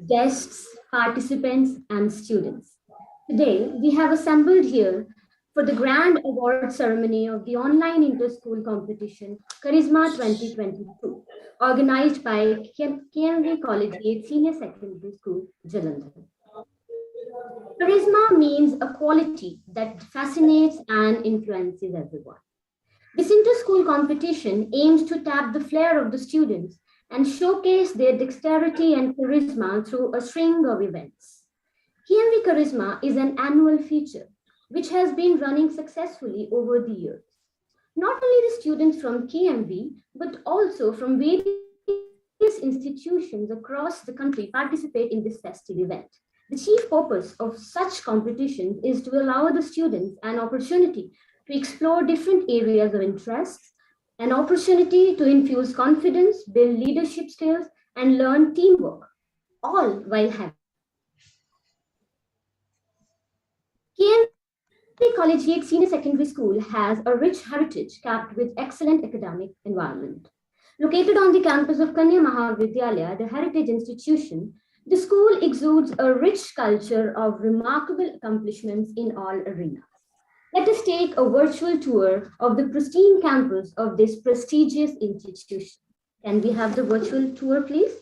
guests, participants, and students. Today, we have assembled here for the grand award ceremony of the online inter-school competition Charisma 2022, organized by KMV Collegiate Senior Secondary School, Jalandhar. Charisma means a quality that fascinates and influences everyone. This inter-school competition aims to tap the flair of the students and showcase their dexterity and charisma through a string of events. KMV Charisma is an annual feature which has been running successfully over the years. Not only the students from KMV, but also from various institutions across the country participate in this festive event. The chief purpose of such competitions is to allow the students an opportunity to explore different areas of interest, an opportunity to infuse confidence, build leadership skills, and learn teamwork, all while having. KMV Collegiate Senior Secondary School has a rich heritage capped with excellent academic environment. Located on the campus of Kanya Mahavidyalaya, the heritage institution, the school exudes a rich culture of remarkable accomplishments in all arenas. Let us take a virtual tour of the pristine campus of this prestigious institution. Can we have the virtual tour, please?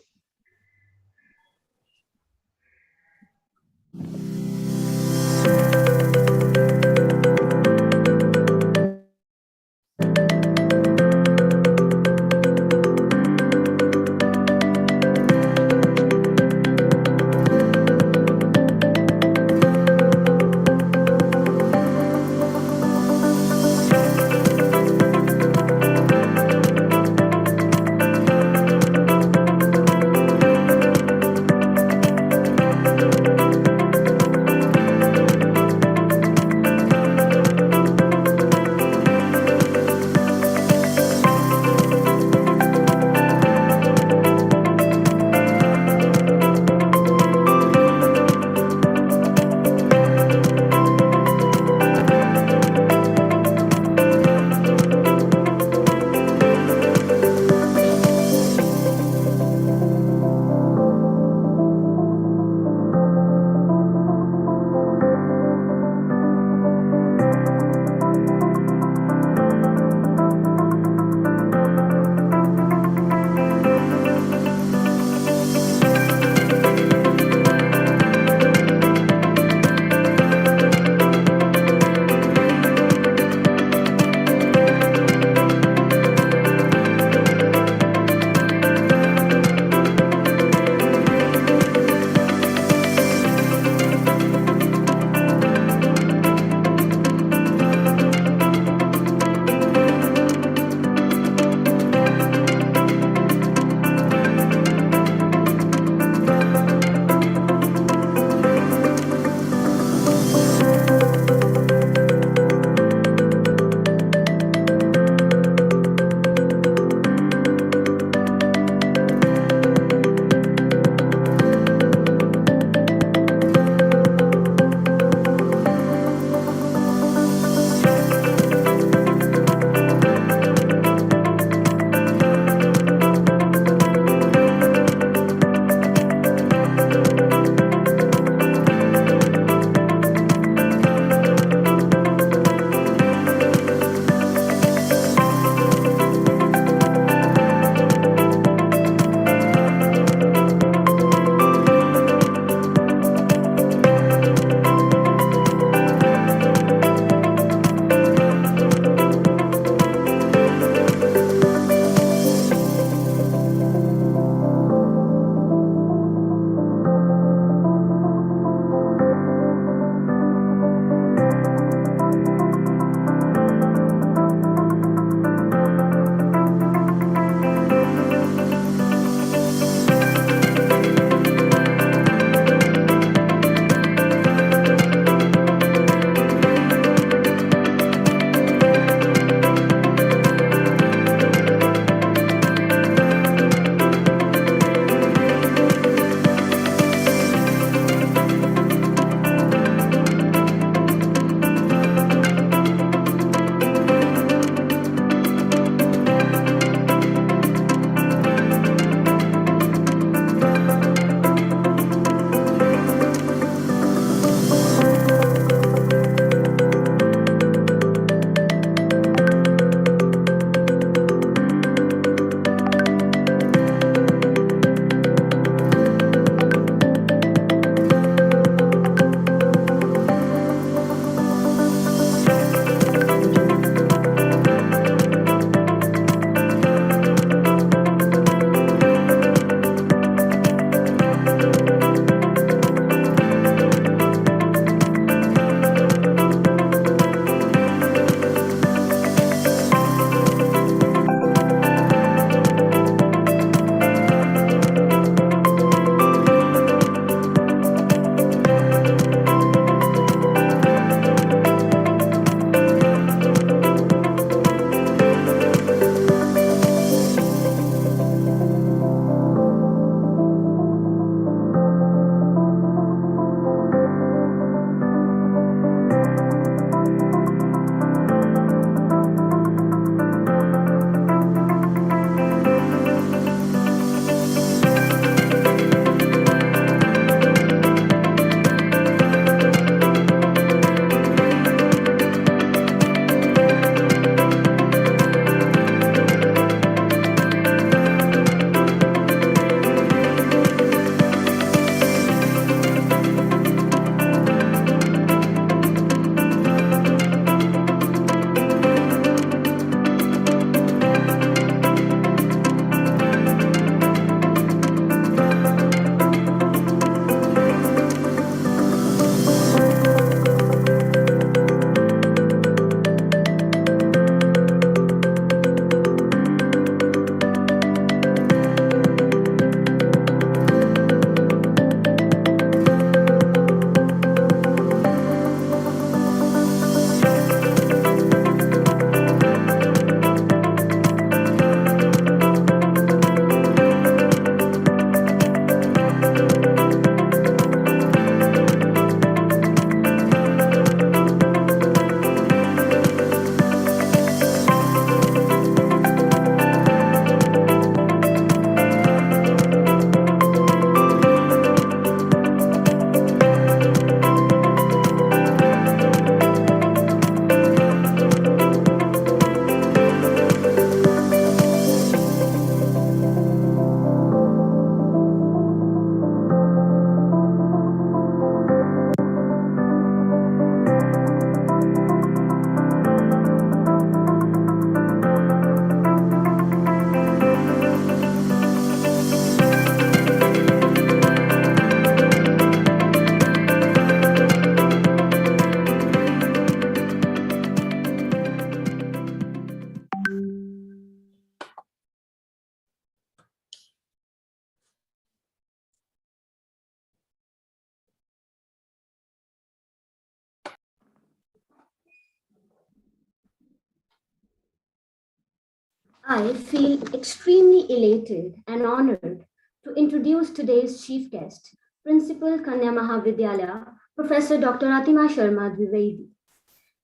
I feel extremely elated and honored to introduce today's chief guest, Principal Kanya Mahavidyalaya, Professor Dr. Atima Sharma Dwivedi.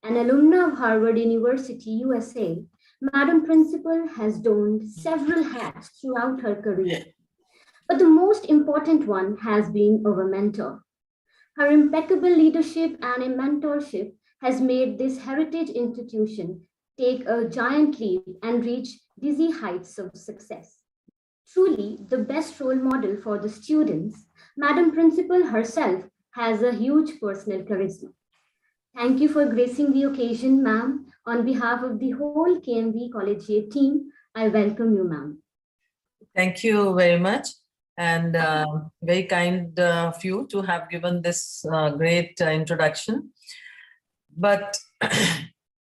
An alumna of Harvard University, USA, Madam Principal has donned several hats throughout her career. But the most important one has been our mentor. Her impeccable leadership and mentorship has made this heritage institution take a giant leap and reach dizzy heights of success. Truly, the best role model for the students, Madam Principal herself has a huge personal charisma. Thank you for gracing the occasion, ma'am. On behalf of the whole KMV Collegiate team, I welcome you, ma'am. Thank you very much, and very kind of you to have given this great introduction. But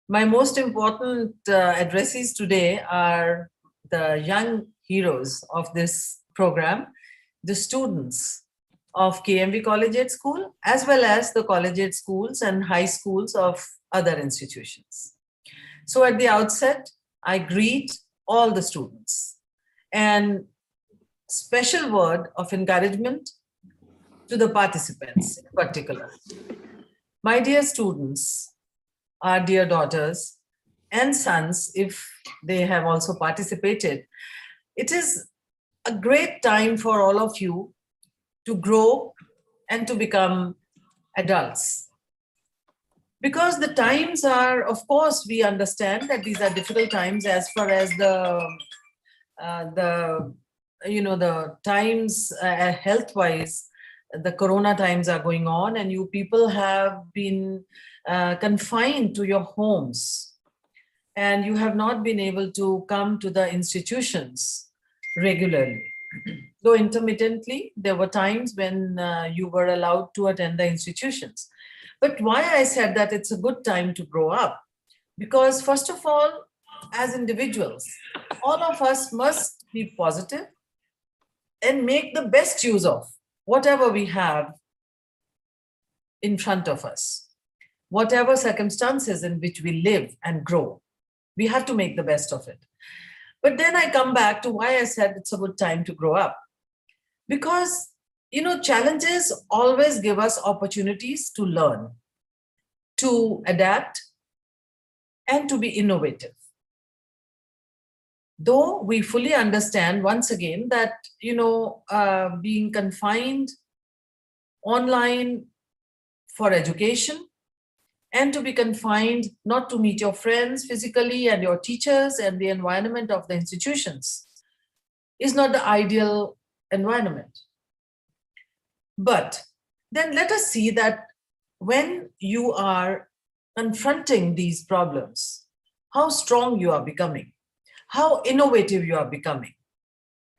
my most important addressees today are the young heroes of this program, the students of KMV Collegiate School, as well as the collegiate schools and high schools of other institutions. So at the outset, I greet all the students and special word of encouragement to the participants in particular. My dear students, our dear daughters and sons, if they have also participated, it is a great time for all of you to grow and to become adults. Because the times are, of course, we understand that these are difficult times as far as the times health-wise, the corona times are going on, and you people have been confined to your homes, and you have not been able to come to the institutions regularly. Though intermittently, there were times when you were allowed to attend the institutions. But why I said that it's a good time to grow up? Because first of all, as individuals, all of us must be positive and make the best use of whatever we have in front of us. Whatever circumstances in which we live and grow, we have to make the best of it. But then I come back to why I said it's a good time to grow up. Because, challenges always give us opportunities to learn, to adapt, and to be innovative. Though we fully understand, once again, that, being confined online for education and to be confined not to meet your friends physically and your teachers and the environment of the institutions is not the ideal environment. But then let us see that when you are confronting these problems, how strong you are becoming, how innovative you are becoming.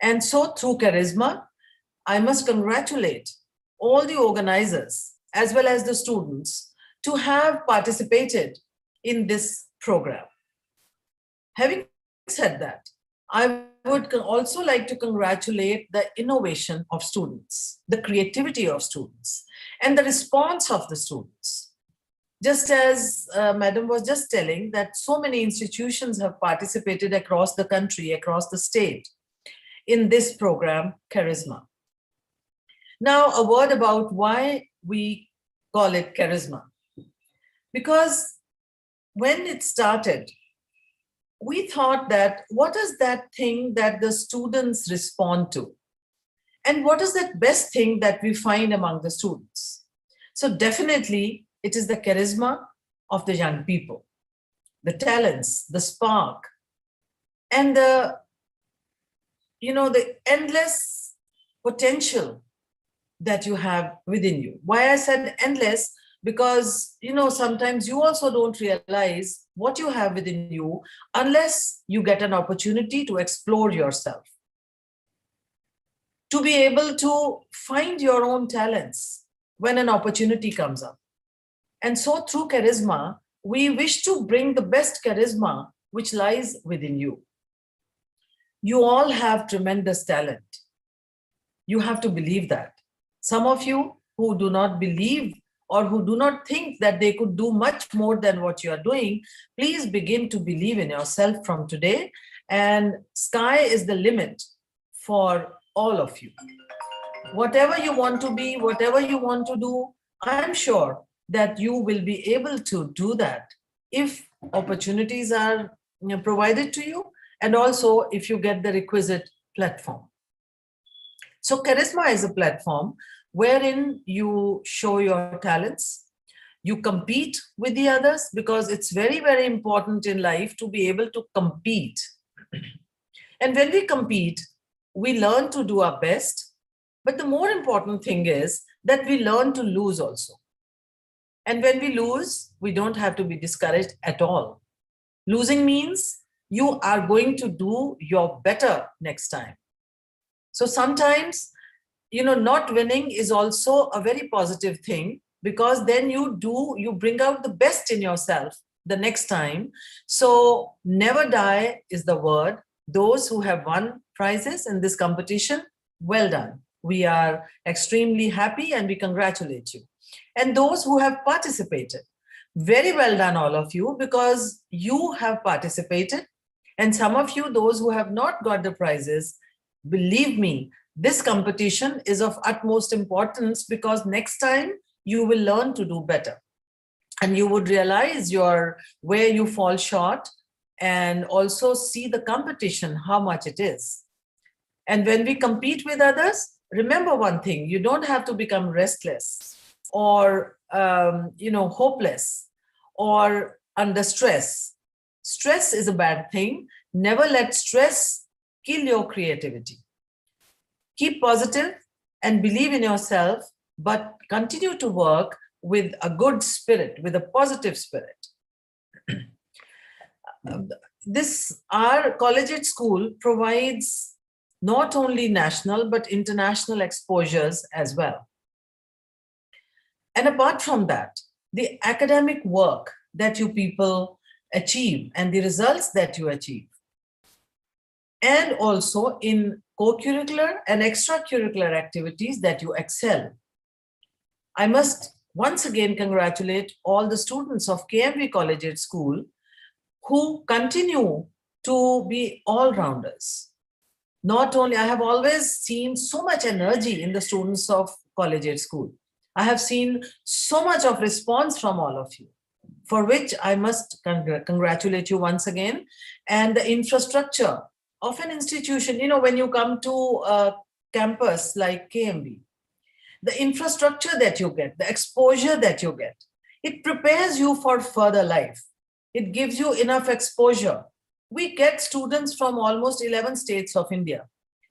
And so through charisma, I must congratulate all the organizers as well as the students to have participated in this program. Having said that, I would also like to congratulate the innovation of students, the creativity of students, and the response of the students. Just as Madam was just telling that so many institutions have participated across the country, across the state in this program, Charisma. Now, a word about why we call it Charisma. Because when it started, we thought that what is that thing that the students respond to? And what is that best thing that we find among the students? So definitely, it is the charisma of the young people, the talents, the spark, and the endless potential that you have within you. Why I said endless? Because, sometimes you also don't realize what you have within you unless you get an opportunity to explore yourself, to be able to find your own talents when an opportunity comes up. And so through charisma, we wish to bring the best charisma which lies within you. You all have tremendous talent. You have to believe that. Some of you who do not believe or who do not think that they could do much more than what you are doing, please begin to believe in yourself from today. And sky is the limit for all of you. Whatever you want to be, whatever you want to do, I'm sure that you will be able to do that if opportunities are provided to you, and also if you get the requisite platform. So Charisma is a platform wherein you show your talents, you compete with the others, because it's very, very important in life to be able to compete. And when we compete, we learn to do our best. But the more important thing is that we learn to lose also. And when we lose, we don't have to be discouraged at all. Losing means you are going to do your better next time. So sometimes, not winning is also a very positive thing, because then you bring out the best in yourself the next time. So never die is the word. Those who have won prizes in this competition, well done. We are extremely happy and we congratulate you. And those who have participated, very well done, all of you, because you have participated. And some of you, those who have not got the prizes, believe me, this competition is of utmost importance, because next time you will learn to do better. And you would realize where you fall short, and also see the competition, how much it is. And when we compete with others, remember one thing: you don't have to become restless or hopeless or under stress. Stress is a bad thing. Never let stress kill your creativity. Keep positive and believe in yourself, but continue to work with a good spirit, with a positive spirit. Our collegiate school provides not only national but international exposures as well. And apart from that, the academic work that you people achieve and the results that you achieve, and also in co-curricular and extracurricular activities that you excel. I must once again congratulate all the students of KMV Collegiate School who continue to be all-rounders. Not only, I have always seen so much energy in the students of Collegiate School. I have seen so much of response from all of you, for which I must congratulate you once again. And the infrastructure of an institution, when you come to a campus like KMV, the infrastructure that you get, the exposure that you get, it prepares you for further life. It gives you enough exposure. We get students from almost 11 states of India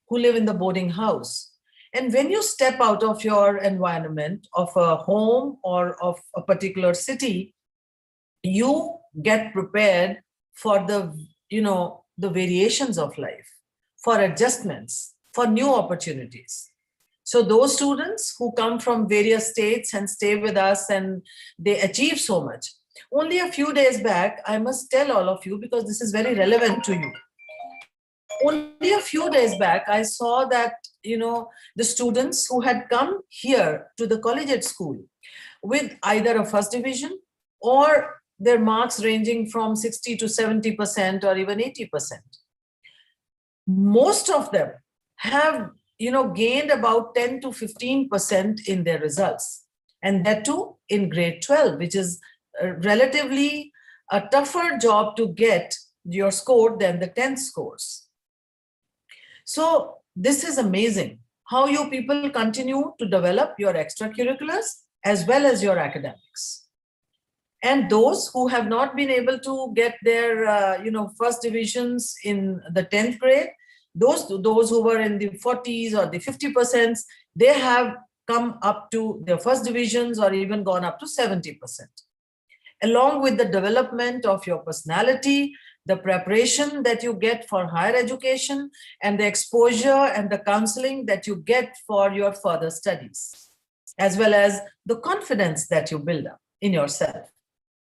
who live in the boarding house. And when you step out of your environment, of a home or of a particular city, you get prepared for the variations of life, for adjustments, for new opportunities. So those students who come from various states and stay with us and they achieve so much. Only a few days back, I must tell all of you, because this is very relevant to you. Only a few days back, I saw that, the students who had come here to the collegiate school with either a first division or their marks ranging from 60 to 70% or even 80%. Most of them have, gained about 10 to 15% in their results. And that too in grade 12, which is relatively a tougher job to get your score than the 10th scores. So this is amazing how you people continue to develop your extracurriculars as well as your academics. And those who have not been able to get their first divisions in the 10th grade, those who were in the 40s or the 50%, they have come up to their first divisions or even gone up to 70%. Along with the development of your personality, the preparation that you get for higher education, and the exposure and the counseling that you get for your further studies, as well as the confidence that you build up in yourself,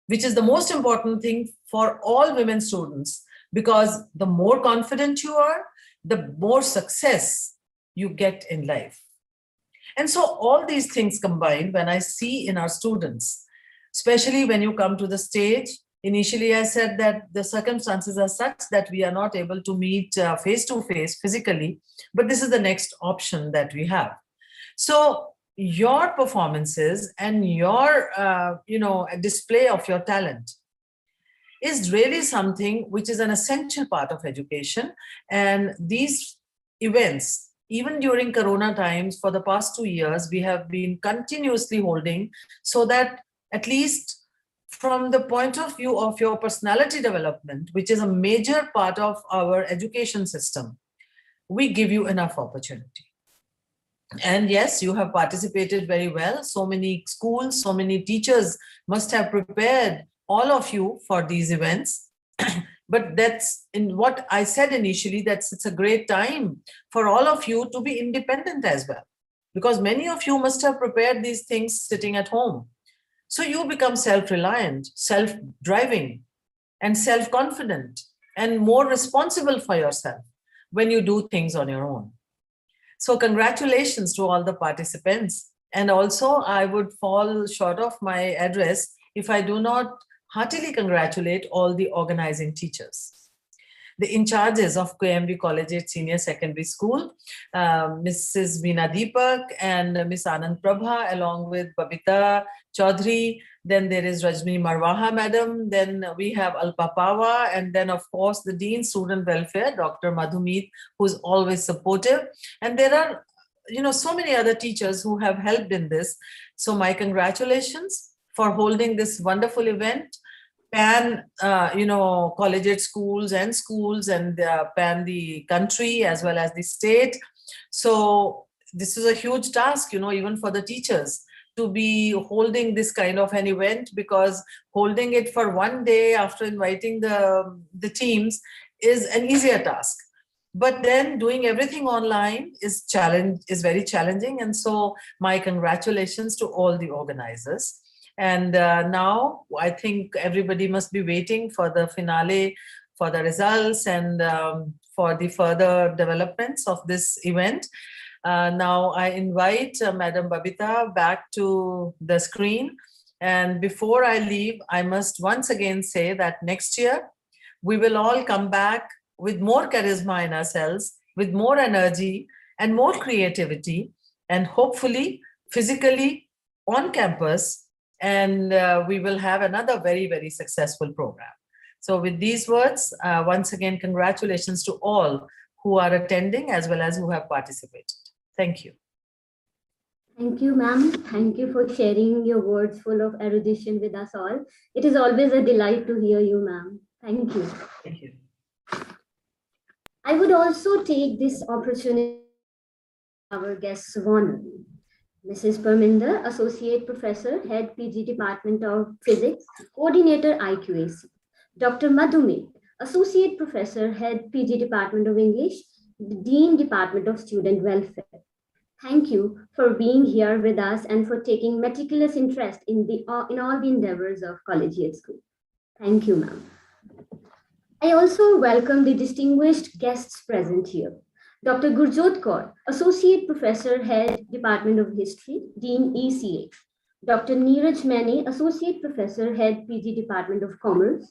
which is the most important thing for all women students, because the more confident you are, the more success you get in life. And so all these things combined, when I see in our students, especially when you come to the stage, initially I said that the circumstances are such that we are not able to meet face to face physically, but this is the next option that we have. So your performances and your display of your talent is really something which is an essential part of education. And these events, even during Corona times, for the past 2 years, we have been continuously holding, so that at least from the point of view of your personality development, which is a major part of our education system, we give you enough opportunity. And yes, you have participated very well. So many schools, so many teachers must have prepared all of you for these events. But that's in what I said initially, that it's a great time for all of you to be independent as well, because many of you must have prepared these things sitting at home. So you become self-reliant, self-driving, and self-confident, and more responsible for yourself when you do things on your own. So congratulations to all the participants. And also, I would fall short of my address if I do not heartily congratulate all the organizing teachers. The in charges of KMV Collegiate Senior Secondary School, Mrs. Veena Deepak and Ms. Anand Prabha, along with Babita Chaudhary. Then there is Rajni Marwaha Madam. Then we have Alpa Pawa. And then, of course, the Dean Student Welfare, Dr. Madhumeet, who's always supportive. And there are, so many other teachers who have helped in this. So my congratulations for holding this wonderful event. Pan, collegiate schools and pan the country as well as the state. So this is a huge task, even for the teachers to be holding this kind of an event, because holding it for one day after inviting the teams is an easier task. But then doing everything online is very challenging. And so my congratulations to all the organizers. And now I think everybody must be waiting for the finale, for the results, and for the further developments of this event. Now I invite Madam Babita back to the screen. And before I leave, I must once again say that next year, we will all come back with more charisma in ourselves, with more energy and more creativity, and hopefully physically on campus. And we will have another very, very successful program. So with these words, once again, congratulations to all who are attending as well as who have participated. Thank you. Thank you, ma'am. Thank you for sharing your words full of erudition with us all. It is always a delight to hear you, ma'am. Thank you. Thank you. I would also take this opportunity to our guests of honor. Mrs. Parminder, Associate Professor, Head PG Department of Physics, Coordinator IQAC. Dr. Madhumeet, Associate Professor, Head PG Department of English, Dean Department of Student Welfare. Thank you for being here with us and for taking meticulous interest in all the endeavors of collegiate school. Thank you, ma'am. I also welcome the distinguished guests present here. Dr. Gurjot Kaur, Associate Professor, Head Department of History, Dean ECA. Dr. Neeraj Maini, Associate Professor, Head PG Department of Commerce.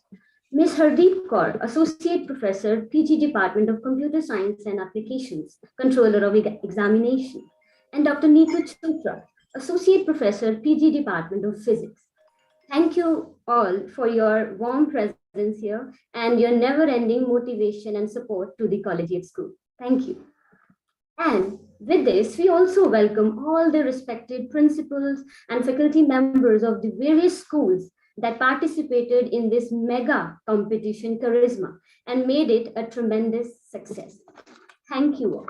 Ms. Hardeep Kaur, Associate Professor, PG Department of Computer Science and Applications, Controller of Examination. And Dr. Neetu Chopra, Associate Professor, PG Department of Physics. Thank you all for your warm presence here and your never-ending motivation and support to the collegiate school. Thank you. And with this, we also welcome all the respected principals and faculty members of the various schools that participated in this mega competition Charisma and made it a tremendous success. Thank you all.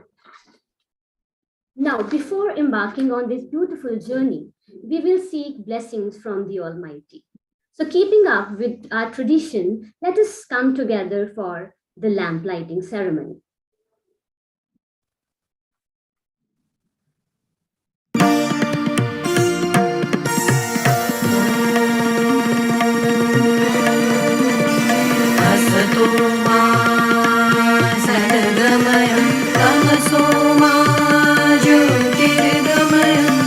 Now, before embarking on this beautiful journey, we will seek blessings from the Almighty. So keeping up with our tradition, let us come together for the lamplighting ceremony. Tamaso ma jyotirgamaya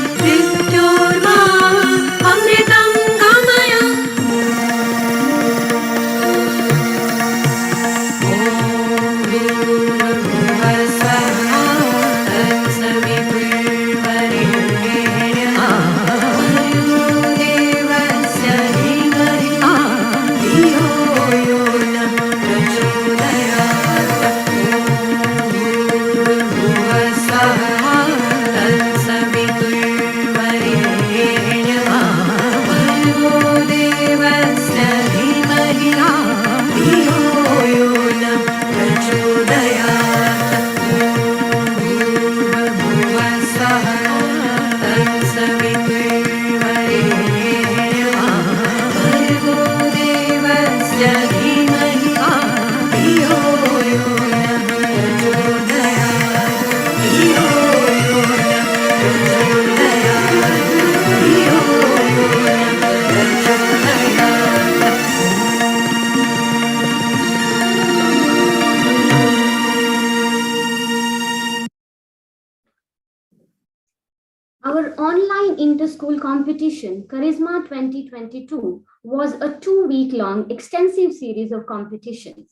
Our online inter-school competition, Charisma 2022, was a 2-week-long extensive series of competitions.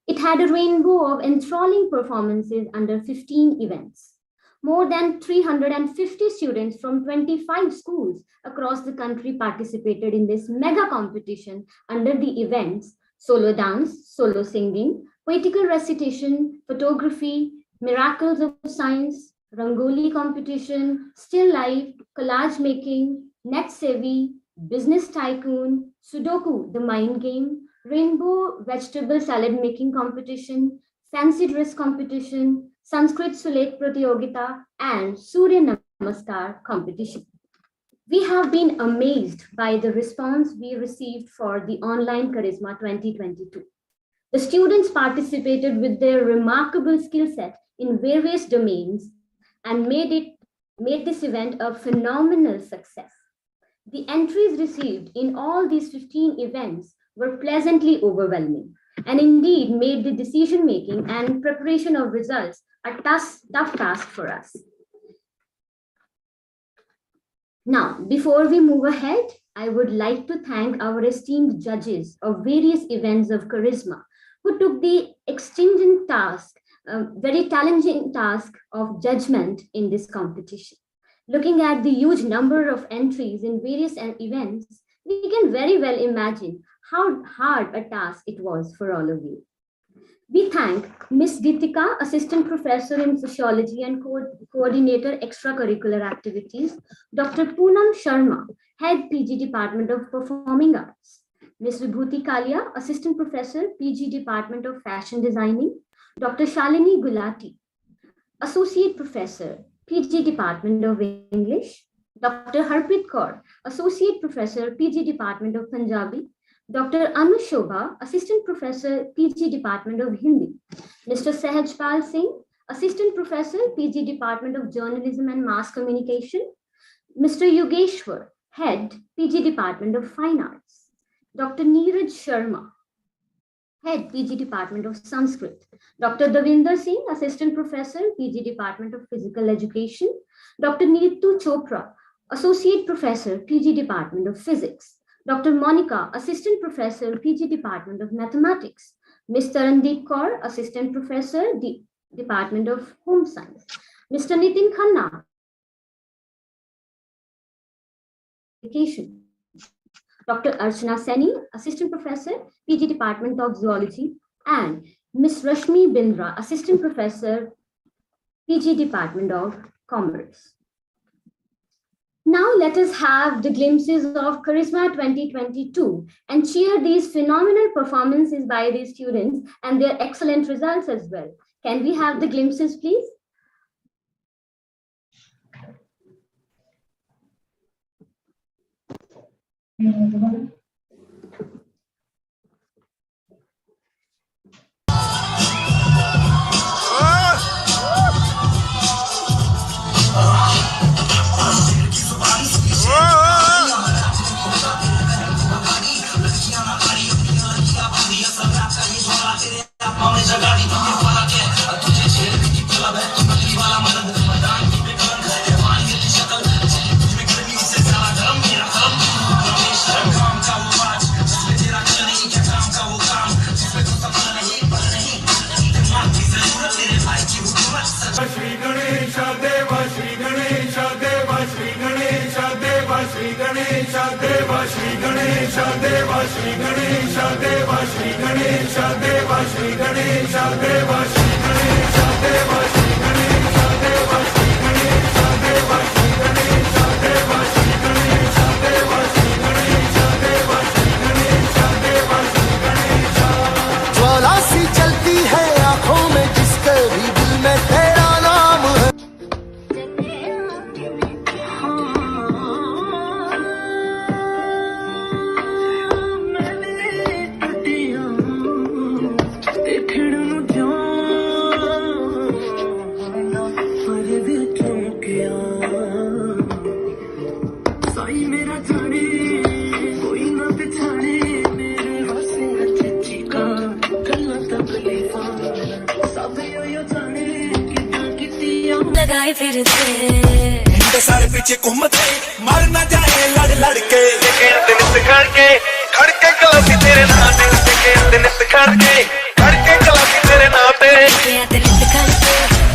It had a rainbow of enthralling performances under 15 events. More than 350 students from 25 schools across the country participated in this mega competition under the events solo dance, solo singing, poetical recitation, photography, miracles of science, Rangoli competition, still life, collage making, net savvy, business tycoon, Sudoku, the mind game, rainbow vegetable salad making competition, fancy dress competition, Sanskrit Sulek Pratyogita, and Surya Namaskar competition. We have been amazed by the response we received for the online Charisma 2022. The students participated with their remarkable skill set in various domains and made this event a phenomenal success. The entries received in all these 15 events were pleasantly overwhelming and indeed made the decision making and preparation of results a tough task for us. Now, before we move ahead, I would like to thank our esteemed judges of various events of Charisma who took the extended task, very challenging task of judgment in this competition. Looking at the huge number of entries in various events, we can very well imagine how hard a task it was for all of you. We thank Ms. Gitika, Assistant Professor in Sociology and Coordinator Extracurricular Activities, Dr. Poonam Sharma, Head PG Department of Performing Arts, Ms. Vibhuti Kalia, Assistant Professor, PG Department of Fashion Designing, Dr. Shalini Gulati, Associate Professor, PG Department of English, Dr. Harpreet Kaur, Associate Professor, PG Department of Punjabi, Dr. Anu Shobha, Assistant Professor, PG Department of Hindi, Mr. Sahajpal Singh, Assistant Professor, PG Department of Journalism and Mass Communication, Mr. Yogeshwar, Head, PG Department of Fine Arts, Dr. Neeraj Sharma, Head, PG Department of Sanskrit, Dr. Davinder Singh, Assistant Professor, PG Department of Physical Education, Dr. Neetu Chopra, Associate Professor, PG Department of Physics, Dr. Monica, Assistant Professor, PG Department of Mathematics, Ms. Tarandeep Kaur, Assistant Professor, Department of Home Science, Mr. Nitin Khanna, Education, Dr. Archana Seni, Assistant Professor, PG Department of Zoology, and Ms. Rashmi Bindra, Assistant Professor, PG Department of Commerce. Now let us have the glimpses of Charisma 2022 and cheer these phenomenal performances by these students and their excellent results as well. Can we have the glimpses, please? ज्वाला सी चलती है आंखों में जिसके भी दिल में तेरा नाम है। लगाए फिर से मुंडे सारे पीछे घूमते मर ना जाए लड़ लड़ के खड़के गलासी तेरे नाम ते खड़के गलासी तेरे नाम ते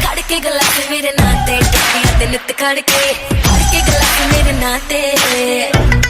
खड़के गलासी मेरे नाम ते टिकिया ते नित खड़के गलासी मेरे नाम ते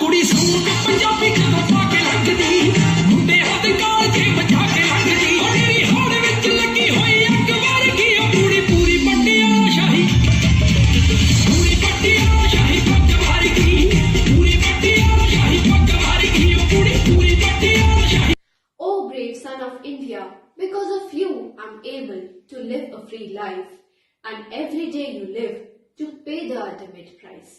कुड़ी सूट पंजाबी कदों पाके लंघदी मुंडे हद काल के बचा के लंघदी ओ तेरी होड़ विच लगी होई अग वर्गी ओ कुड़ी पूरी पट्टियां शाही पग वर्गी पूरी पट्टियां शाही पग वर्गी ओ कुड़ी पूरी पट्टियां शाही. O brave son of India, because of you I'm able to live a free life, and every day you live to pay the ultimate price.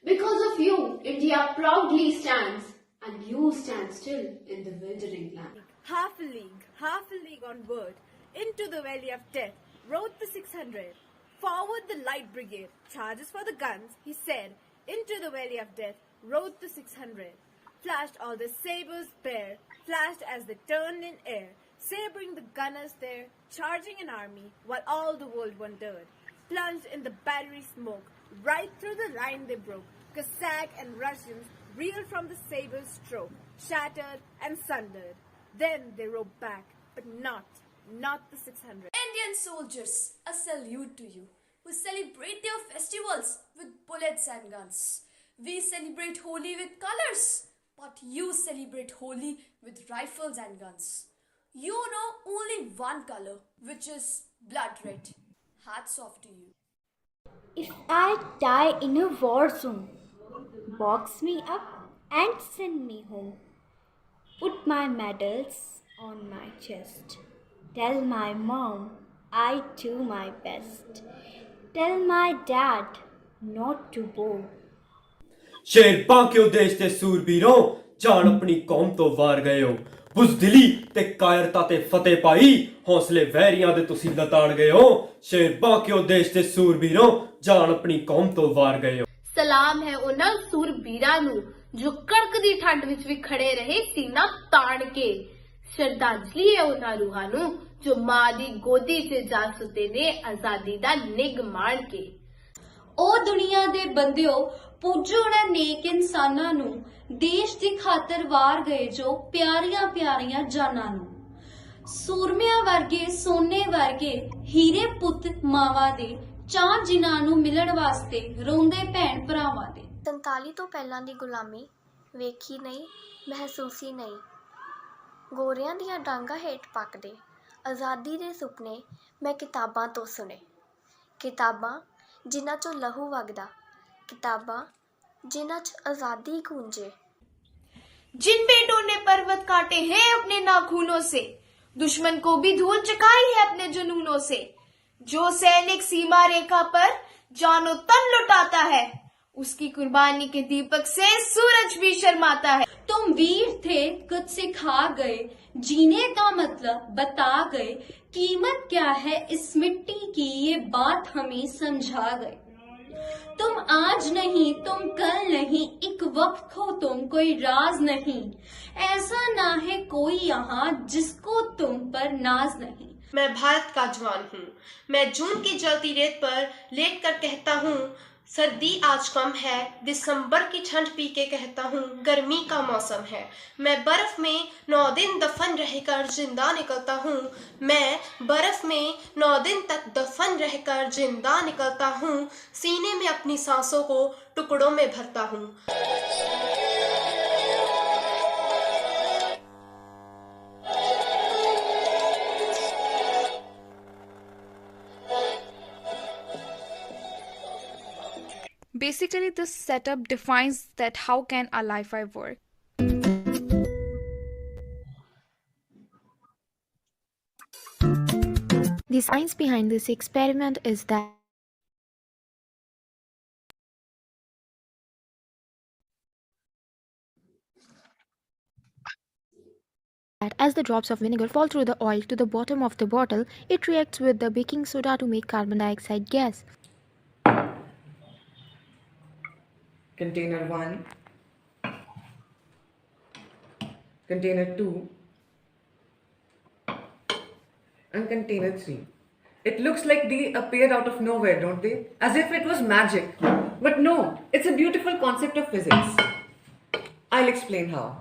Because of you, India proudly stands, and you stand still in the wildering land. Half a league onward, into the valley of death, rode the 600. Forward the light brigade, charges for the guns, he said. Into the valley of death, rode the 600. Flashed all the sabers bare, flashed as they turned in air, sabering the gunners there, charging an army, while all the world wondered. Plunged in the battery smoke, right through the line they broke. Cossack and Russians reeled from the sabre's stroke, shattered and sundered. Then they rode back, but not the 600. Indian soldiers, a salute to you, who celebrate their festivals with bullets and guns. We celebrate Holi with colors, but you celebrate Holi with rifles and guns. You know only one color, which is blood red. Hats off to you. If I die in a war zone, box me up and send me home. Put my medals on my chest. Tell my mom I do my best. Tell my dad not to bow. शेर बांकियो देश ਦੇ ਸੂਰਬੀਰੋਂ ਜਾਨ ਆਪਣੀ ਕੌਮ ਤੋਂ ਵਾਰ ਗਏ ਹੋ ਬੁਜ਼ਦਿਲੀ ਤੇ ਕਾਇਰਤਾ ਤੇ ਫਤਿਹ ਪਾਈ ਹੌਸਲੇ ਵਹਿਰੀਆਂ ਦੇ ਤੁਸੀਂ ਲਤਾੜ ਗਏ ਹੋ ਸ਼ੇਰ ਬਾਂਕਿਓ ਦੇਸ਼ ਦੇ ਸੂਰਬੀਰੋਂ ਜਾਨ ਆਪਣੀ ਕੌਮ ਤੋਂ ਵਾਰ ਗਏ ਹੋ ਸਲਾਮ ਹੈ ਉਹਨਾਂ ਸੂਰਬੀਰਾਂ ਨੂੰ ਜੋ ਕੜਕਦੀ ਠੰਡ ਵਿੱਚ ਵੀ ਖੜੇ ਰਹੇ ਸੀਨਾ ਤਾਣ ਕੇ ਸ਼ਰਧਾਂਜਲੀ ਹੈ ਉਹਨਾਂ ਰੂਹਾਂ ਨੂੰ ਜੋ ਮਾਂ ਦੀ ਗੋਦੀ 'ਚ ਜਾ ਸੁੱਤੇ ਨੇ ਆਜ਼ਾਦੀ ਦਾ ਨਿੱਘ ਮਾਣ ਕੇ ਉਹ ਦੁਨੀਆ ਦੇ ਬੰਦਿਓ ਪੂਜੋ ਨਾ ਨੇਕ ਇਨਸਾਨਾਂ ਨੂੰ ਦੇਸ਼ ਦੀ ਖਾਤਰ ਵਾਰ ਗਏ ਜੋ ਪਿਆਰੀਆਂ ਪਿਆਰੀਆਂ ਜਾਨਾਂ ਨੂੰ ਸੂਰਮਿਆਂ ਵਰਗੇ ਸੋਨੇ ਵਰਗੇ ਹੀਰੇ ਪੁੱਤ ਮਾਵਾਂ ਦੇ ਚਾਰ ਜਿਨ੍ਹਾਂ ਨੂੰ ਮਿਲਣ ਵਾਸਤੇ ਰੋਂਦੇ ਭੈਣ ਭਰਾਵਾਂ ਦੇ 47 ਤੋਂ ਪਹਿਲਾਂ ਦੀ ਗੁਲਾਮੀ ਵੇਖੀ ਨਹੀਂ ਮਹਿਸੂਸੀ ਨਹੀਂ ਗੋਰਿਆਂ ਦੀਆਂ ਡਾਂਗਾਂ ਹੇਠ ਪੱਕਦੇ ਆਜ਼ਾਦੀ ਦੇ ਸੁਪਨੇ ਮੈਂ ਕਿਤਾਬਾਂ ਤੋਂ ਸੁਣੇ ਕਿਤਾਬਾਂ ਜਿਨ੍ਹਾਂ 'ਚੋਂ ਲਹੂ ਵਗਦਾ ਕਿਤਾਬਾਂ जिन्ह आजादी गूंजे जिन बेटों ने पर्वत काटे हैं अपने नाखूनों से दुश्मन को भी धूल चकाई है अपने जुनूनों से जो सैनिक सीमा रेखा पर जानो तन लुटाता है उसकी कुर्बानी के दीपक से सूरज भी शर्माता है। तुम वीर थे, कुछ सिखा गए, जीने का मतलब बता गए, कीमत क्या है इस मिट्टी की ये बात हमें समझा गए। तुम आज नहीं, तुम कल नहीं, एक वक्त हो तुम, कोई राज नहीं, ऐसा ना है कोई यहाँ जिसको तुम पर नाज नहीं। मैं भारत का जवान हूँ, मैं जून की जलती रेत पर लेट कर कहता हूँ सर्दी आज कम है, दिसंबर की ठंड पी के कहता हूँ गर्मी का मौसम है। मैं बर्फ में 9 दिन दफन रहकर जिंदा निकलता हूँ, मैं बर्फ में 9 दिन तक दफन रहकर जिंदा निकलता हूँ, सीने में अपनी सांसों को टुकड़ों में भरता हूँ। Basically, this setup defines that how can a Li-Fi work. The science behind this experiment is that as the drops of vinegar fall through the oil to the bottom of the bottle, it reacts with the baking soda to make carbon dioxide gas. Container 1, container 2, and container 3. It looks like they appeared out of nowhere, don't they? As if it was magic. But no, it's a beautiful concept of physics. I'll explain how.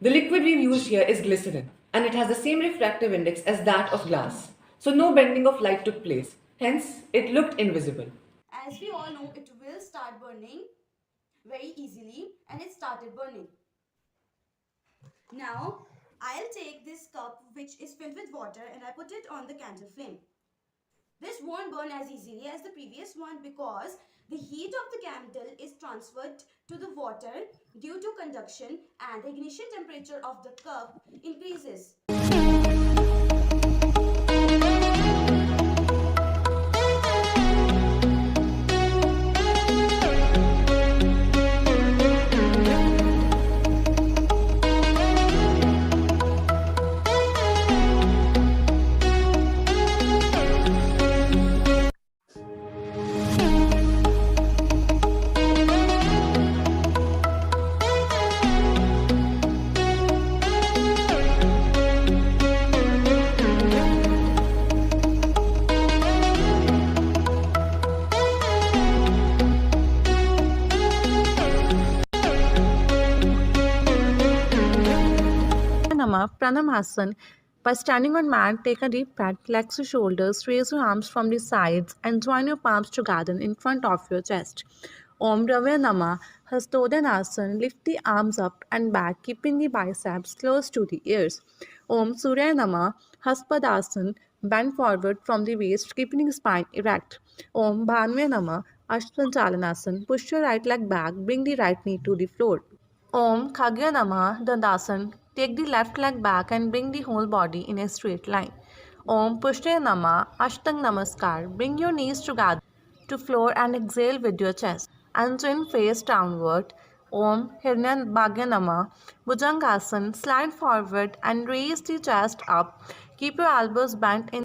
The liquid we've used here is glycerin, and it has the same refractive index as that of glass. So no bending of light took place. Hence, it looked invisible. As we all know, it will start burning very easily, and it started burning. Now, I'll take this cup which is filled with water and I put it on the candle flame. This won't burn as easily as the previous one because the heat of the candle is transferred to the water due to conduction, and the ignition temperature of the cup increases. Pranam. By standing on mat, take a deep breath, relax your shoulders, raise your arms from the sides, and join your palms together in front of your chest. Om Dravya Nama, Hastodhanasana, lift the arms up and back, keeping the biceps close to the ears. Om Surya Nama, Haspadasana, bend forward from the waist, keeping the spine erect. Om Bhanve Nama, Ashtanchalanasana, push your right leg back, bring the right knee to the floor. Om Khagya Namah Dandasana. Take the left leg back and bring the whole body in a straight line. Om Pushte Namah Ashtang Namaskar. Bring your knees together to floor and exhale with your chest and chin face downward. Om Hirnya Bhagya Namah Bhujangasana. Slide forward and raise the chest up. Keep your elbows bent in.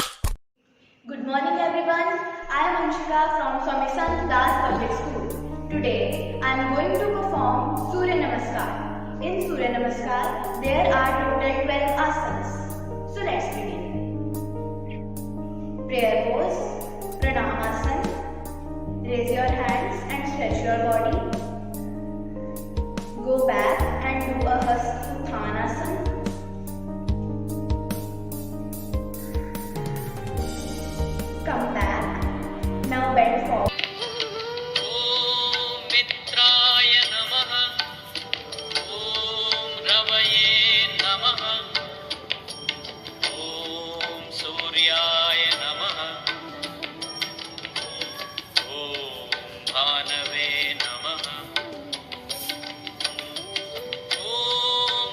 Good morning everyone. I am Anshika from Swami Sant Das Public School. Today I am going to perform Surya Namaskar. In Surya Namaskar, there are total 12 asanas. So let's begin. Prayer pose, Pranamasana. Raise your hands and stretch your body. Go back and do a Hastuttanasana. Come back. Now bend forward. भानवे नमः। ओम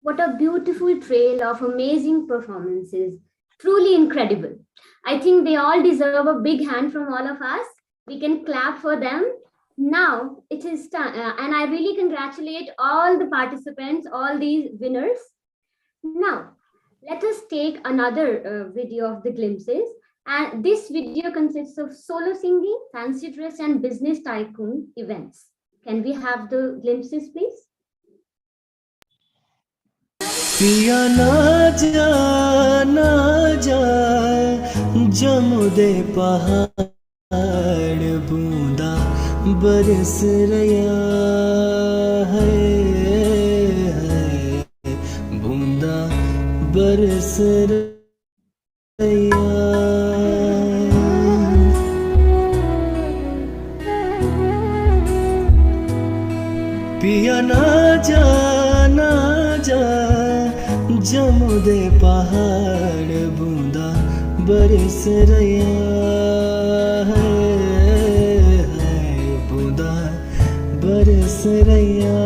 What a beautiful trail of amazing performances. Truly incredible. I think they all deserve a big hand from all of us. We can clap for them. Now it is time, and I really congratulate all the participants, all these winners. Now, let us take another video of the glimpses. And this video consists of solo singing, fancy dress, and business tycoon events. Can we have the glimpses, please? पिया ना जा जमुदे पहाड़ बूंदा बरस रया है बूंदा बरस रया पिया ना जा जमुदे पहाड़ बूंदा बरस रया है बूंदा बरस रया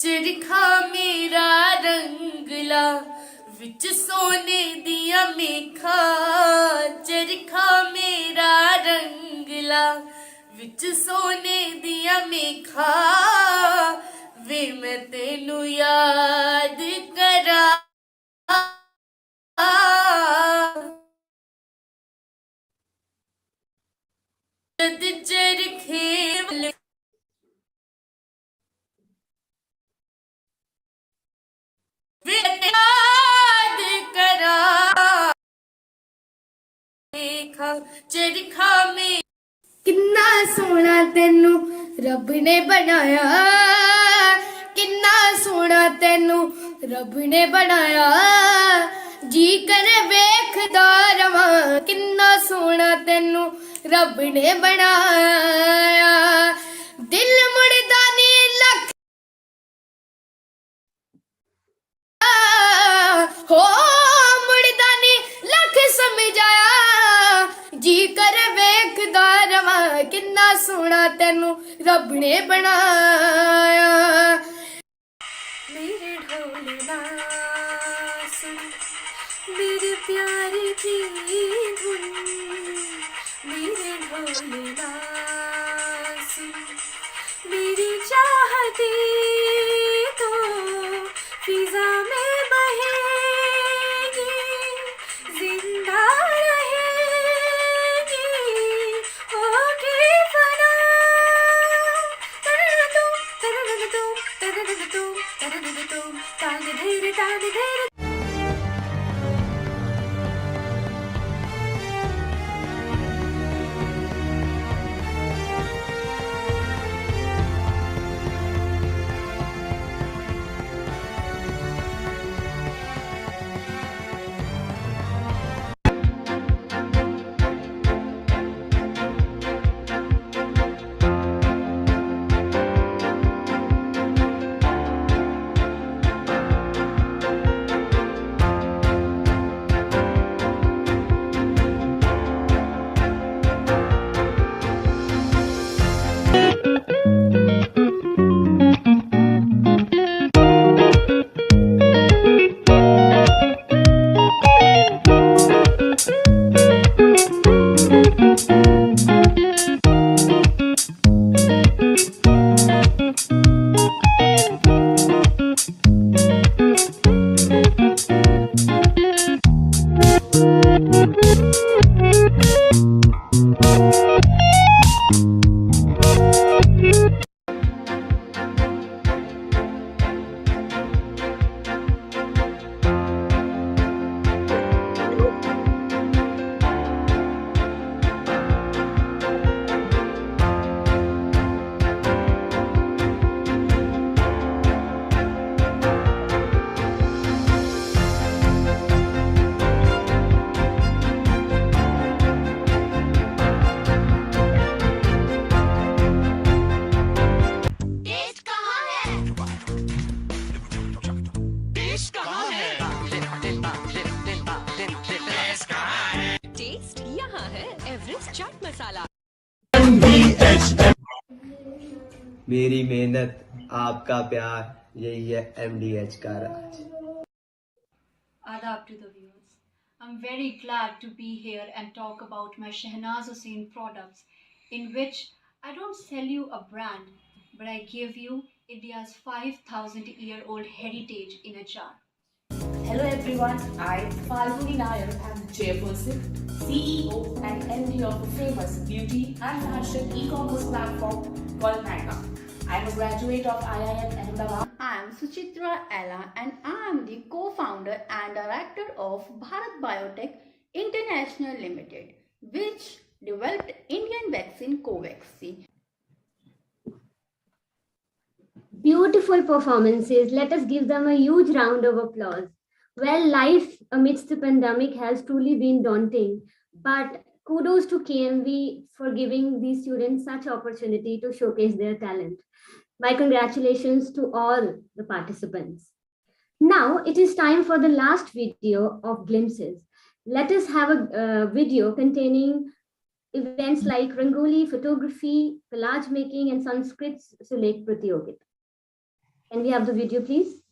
चरखा मेरा रंगला विच सोने दिया मेखा चरखा मेरा रंगला विच सोने दिया मेखा वे मैं तेनू याद करा जद चरखे याद करा देखा चरखा में किन्ना सोना तेनू रब ने बनाया किन्ना सोना तेनू रब ने बनाया जी करे वेखदा रवां किन्ना सोना तेनू रब ने बनाया दिल मुड़दा नी लख हो मुड़दा नी लख समझाया जी कर वेखदा रवां किन्ना सोना तेनू रब ने बनाया मेरे ढोल ना सुन मेरे प्यारे की धुन मेरे ढोल ना सुन मेरी चाहती तो फिजा में बहेगी जिंदा रहेगी होगी फना तरनतुम तरनतुम तरनतुम तरनतुम तान धीरे टेस्ट यहाँ है एवरेस्ट चाट मसाला। मेरी मेहनत आपका प्यार यही है MDH का राज। Adab to the viewers. I'm very glad to be here and talk about my Shehnaz Hussain products, in which I don't sell you a brand, but I give you India's 5,000-year-old heritage in a jar. Hello everyone, I'm Falguni Nair. I'm chairperson, CEO and MD of a famous beauty and fashion e-commerce platform called Manga. I'm a graduate of IIM Ahmedabad. I am Suchitra Ella and I am the co-founder and director of Bharat Biotech International Limited, which developed Indian vaccine Covaxin. Beautiful performances. Let us give them a huge round of applause. Well, life amidst the pandemic has truly been daunting, but kudos to KMV for giving these students such opportunity to showcase their talent. My congratulations to all the participants. Now it is time for the last video of glimpses. Let us have a video containing events like Rangoli, photography, collage making, and Sanskrit Sulek Pratyogita. Can we have the video, please?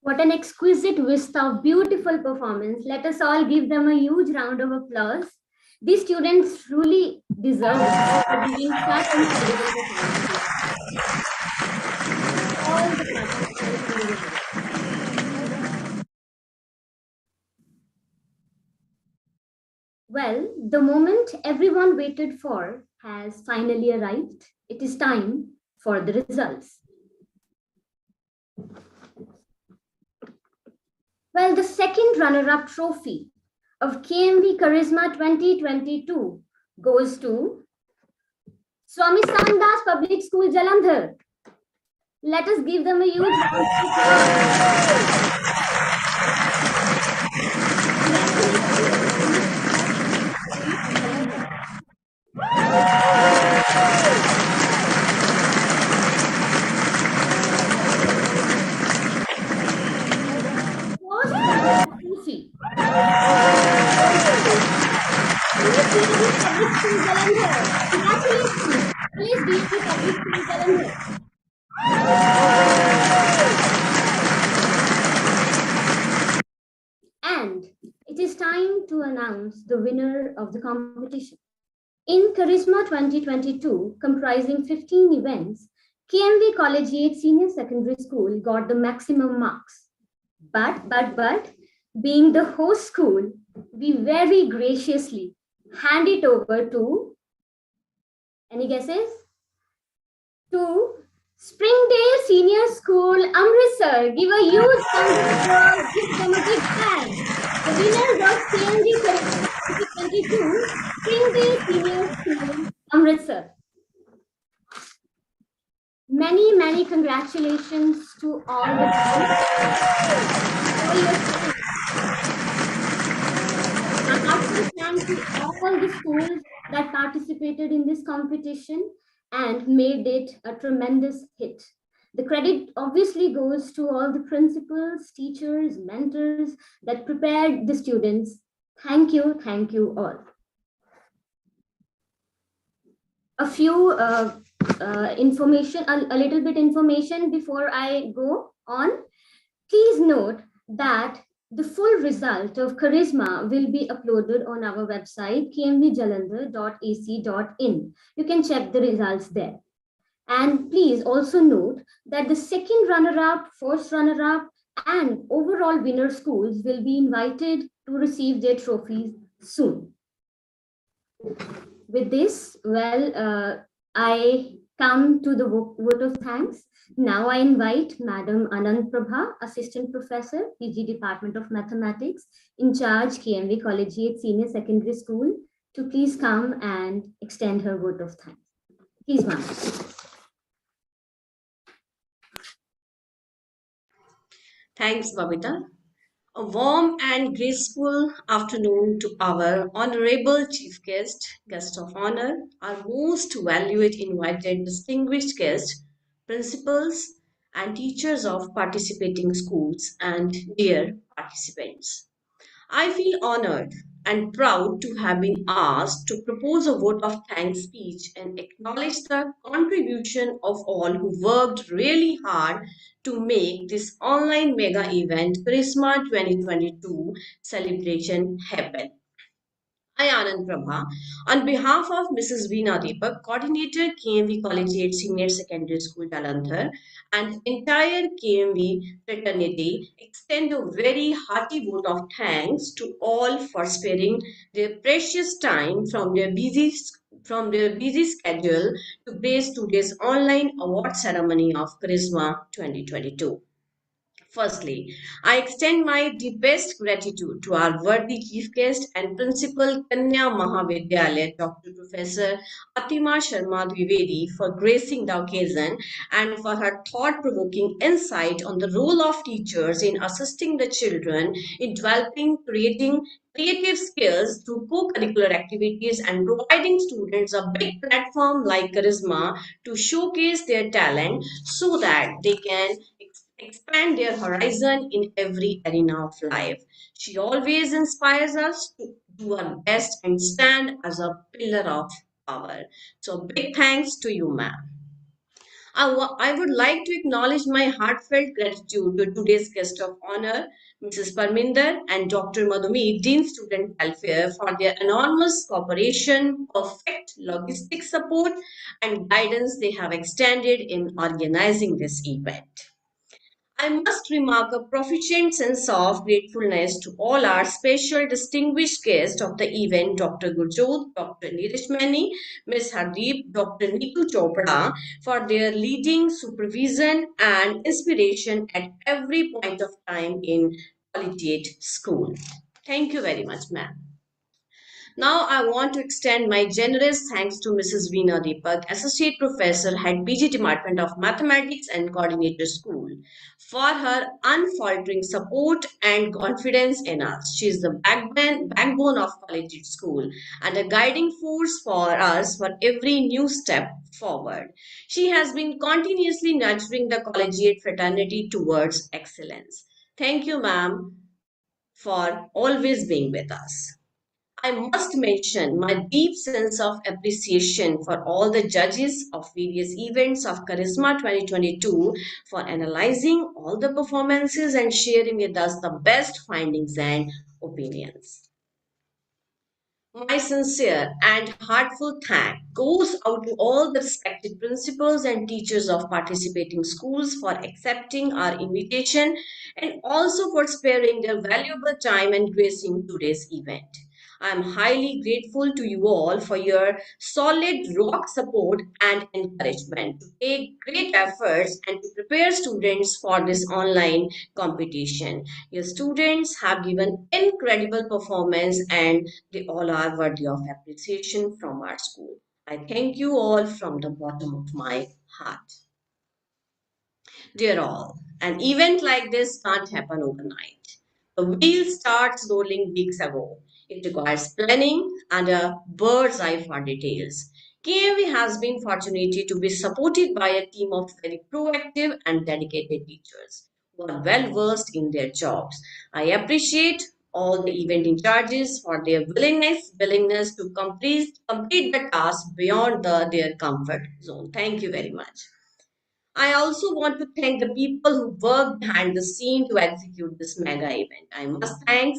What an exquisite vista of beautiful performance. Let us all give them a huge round of applause. These students truly deserve it for giving such incredible performances. All the participants in the event. Well, the moment everyone waited for has finally arrived. It is time for the results. Well, the second runner-up trophy of KMV Charisma 2022 goes to Swami Sandas Public School, Jalandhar. Let us give them a huge round of applause. Sushi. Public School, Jalandhar. Congratulations. Please DAV Public School, Jalandhar. And it is time to announce the winner of the competition. In Charisma 2022, comprising 15 events, KMV Collegiate Senior Secondary School got the maximum marks. But, being the host school, we very graciously hand it over to, any guesses? To Springdale Senior School, Amritsar. Give a huge round of applause. Give them a big hand. The winner was KMV 2022, Springdale Senior School, Amritsar. Many congratulations to all the thanks to all the schools that participated in this competition and made it a tremendous hit. The credit obviously goes to all the principals, teachers, mentors that prepared the students. Thank you all. A few information, a little bit information before I go on. Please note that the full result of Charisma will be uploaded on our website, kmvjalandhar.ac.in. You can check the results there. And please also note that the second runner-up, first runner-up, and overall winner schools will be invited to receive their trophies soon. With this, I come to the vote of thanks. Now I invite Madam Anand Prabha, Assistant Professor, PG Department of Mathematics, in charge KMV Collegiate Senior Secondary School, to please come and extend her vote of thanks. Please, ma'am. Thanks, Babita. A warm and graceful afternoon to our honorable chief guest of honor, our most valued invited distinguished guests, principals, and teachers of participating schools, and dear participants. I feel honored and proud to have been asked to propose a vote of thanks speech and acknowledge the contribution of all who worked really hard to make this online mega event Charisma 2022 celebration happen. I, Anand Prabha, on behalf of Mrs. Veena Deepak, Coordinator KMV Collegiate Senior Secondary School, Jalandhar, and entire KMV fraternity, extend a very hearty vote of thanks to all for sparing their precious time from their busy schedule to grace today's online award ceremony of Charisma 2022. Firstly, I extend my deepest gratitude to our worthy chief guest and principal Kanya Mahavidyalaya, Dr. Professor Atima Sharma Dwivedi, for gracing the occasion and for her thought-provoking insight on the role of teachers in assisting the children in developing, creating creative skills through co-curricular activities and providing students a big platform like Charisma to showcase their talent so that they can expand their horizon in every arena of life. She always inspires us to do our best and stand as a pillar of power. So, big thanks to you, ma'am. I would like to acknowledge my heartfelt gratitude to today's guest of honor, Mrs. Parminder and Dr. Madhumi, Dean Student Welfare, for their enormous cooperation, perfect logistic support, and guidance they have extended in organizing this event. I must remark a proficient sense of gratefulness to all our special distinguished guests of the event, Dr. Gurjot, Dr. Neeraj Mani, Ms. Hardeep, Dr. Niku Chopra, for their leading supervision and inspiration at every point of time in collegiate school. Thank you very much, ma'am. Now, I want to extend my generous thanks to Mrs. Veena Deepak, Associate Professor, Head PG Department of Mathematics and Coordinator School, for her unfaltering support and confidence in us. She is the backbone of Collegiate School and a guiding force for us for every new step forward. She has been continuously nurturing the collegiate fraternity towards excellence. Thank you, ma'am, for always being with us. I must mention my deep sense of appreciation for all the judges of various events of Charisma 2022 for analyzing all the performances and sharing with us the best findings and opinions. My sincere and heartfelt thank goes out to all the respected principals and teachers of participating schools for accepting our invitation and also for sparing their valuable time and gracing today's event. I am highly grateful to you all for your solid rock support and encouragement to take great efforts and to prepare students for this online competition. Your students have given incredible performance and they all are worthy of appreciation from our school. I thank you all from the bottom of my heart. Dear all, an event like this can't happen overnight. The wheel starts rolling weeks ago. It requires planning and a bird's eye for details. KMV has been fortunate to be supported by a team of very proactive and dedicated teachers who are well versed in their jobs. I appreciate all the event in charges for their willingness to complete the task beyond their comfort zone. Thank you very much. I also want to thank the people who worked behind the scene to execute this mega event. I must thank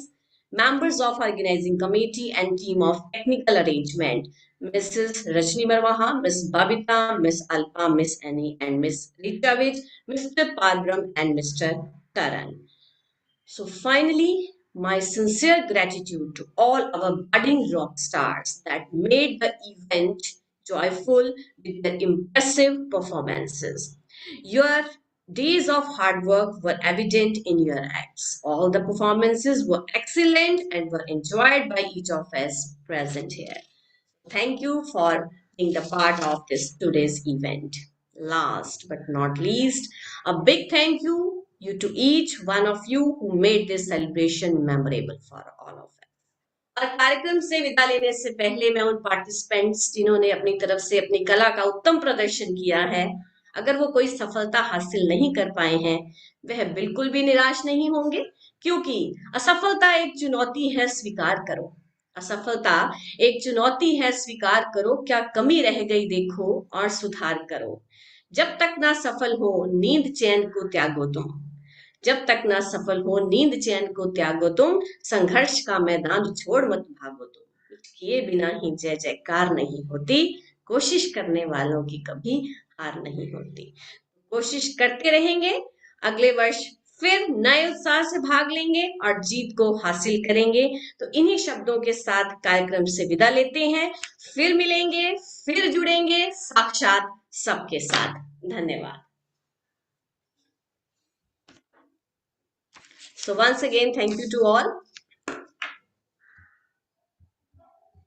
members of organizing committee and team of technical arrangement, Mrs. Rajni Marwaha, Ms. Babita, Ms. Alpa, Ms. Annie, and Ms. Ritavit, Mr. Parbram, and Mr. Taran. So finally, my sincere gratitude to all our budding rock stars that made the event joyful with their impressive performances. Your days of hard work were evident in your acts. All the performances were excellent and were enjoyed by each of us present here. Thank you for being the part of this today's event. Last but not least, a big thank you to each one of you who made this celebration memorable for all of us. और कार्यक्रम से विदा लेने से पहले मैं उन participants जिन्होंने अपनी तरफ से अपनी कला का उत्तम प्रदर्शन किया है, अगर वो कोई सफलता हासिल नहीं कर पाए हैं, वह बिल्कुल भी निराश नहीं होंगे, क्योंकि असफलता एक चुनौती है, स्वीकार करो। असफलता एक चुनौती है, स्वीकार करो, क्या कमी रह गई देखो और सुधार करो। जब तक ना सफल हो नींद चैन को त्यागो तुम, जब तक ना सफल हो नींद चैन को त्यागो तुम, संघर्ष का मैदान छोड़ मत भागो तुम। कुछ किए बिना ही जय जयकार नहीं होती, कोशिश करने वालों की कभी हार नहीं होती। कोशिश करते रहेंगे, अगले वर्ष फिर नए उत्साह से भाग लेंगे और जीत को हासिल करेंगे। तो इन्हीं शब्दों के साथ कार्यक्रम से विदा लेते हैं, फिर मिलेंगे, फिर जुड़ेंगे साक्षात सबके साथ। धन्यवाद। So once again, thank you to all.